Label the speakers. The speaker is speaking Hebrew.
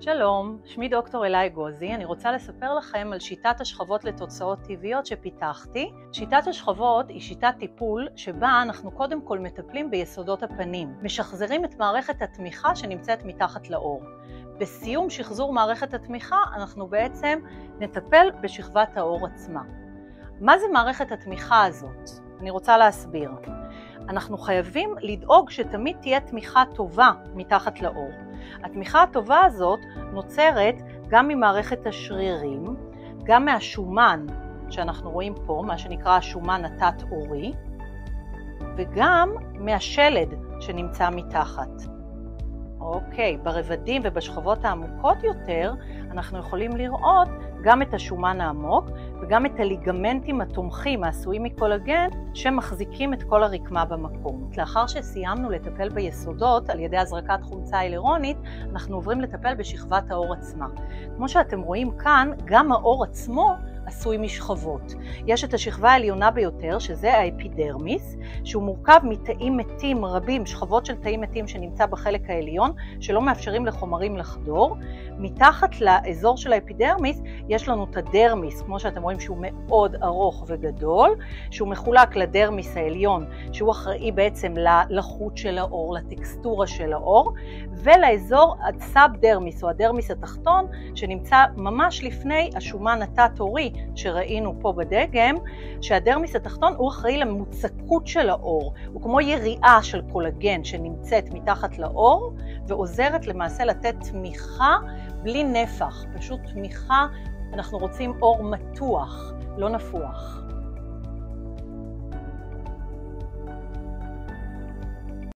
Speaker 1: שלום, שמי דוקטור אלי גוזי. אני רוצה לספר לכם על שיטת השכבות לתוצאות טבעיות שפיתחתי. שיטת השכבות היא שיטת טיפול שבה אנחנו קודם כל מטפלים ביסודות הפנים, משחזרים את מערכת התמיכה שנמצאת מתחת לעור. בסיום שחזור מערכת התמיכה אנחנו בעצם נטפל בשכבת העור עצמה. מה זה מערכת התמיכה הזאת? אני רוצה להסביר. אנחנו חייבים לדאוג שתמיד תהיה תמיכה טובה מתחת לעור. התמיכה הטובה הזאת נוצרת גם ממערכת השרירים, גם מהשומן שאנחנו רואים פה, מה שנקרא השומן התת-עורי, וגם מהשלד שנמצא מתחת. אוקיי, ברבדים ובשכבות העמוקות יותר אנחנו יכולים לראות גם את השומן העמוק וגם את הליגמנטים התומכים העשויים מקולגן שמחזיקים את כל הרקמה במקום. לאחר שסיימנו לטפל ביסודות על ידי הזרקת חומצה הילרונית, אנחנו עוברים לטפל בשכבת העור עצמה. כמו שאתם רואים כאן, גם העור עצמו עשוי משכבות. יש את השכבה העליונה ביותר, שזה האפידרמיס, שהוא מורכב מתאים מתים רבים, שכבות של תאים מתים שנמצא בחלק העליון, שלא מאפשרים לחומרים לחדור. מתחת לאזור של האפידרמיס יש לנו את הדרמיס, כמו שאתם רואים שהוא מאוד ארוך וגדול, שהוא מחולק לדרמיס העליון, שהוא אחראי בעצם ללחות של העור, לטקסטורה של העור, ולאזור הסאבדרמיס או הדרמיס התחתון, שנמצא ממש לפני השומן התת-עורי שראינו פה בדגם, שהדרמיס התחתון הוא אחראי למוצקות של העור, הוא כמו יריעה של קולגן שנמצאת מתחת לעור, ועוזרת למעשה לתת תמיכה בלי נפח, פשוט תמיכה. אנחנו רוצים עור מתוח, לא נפוח.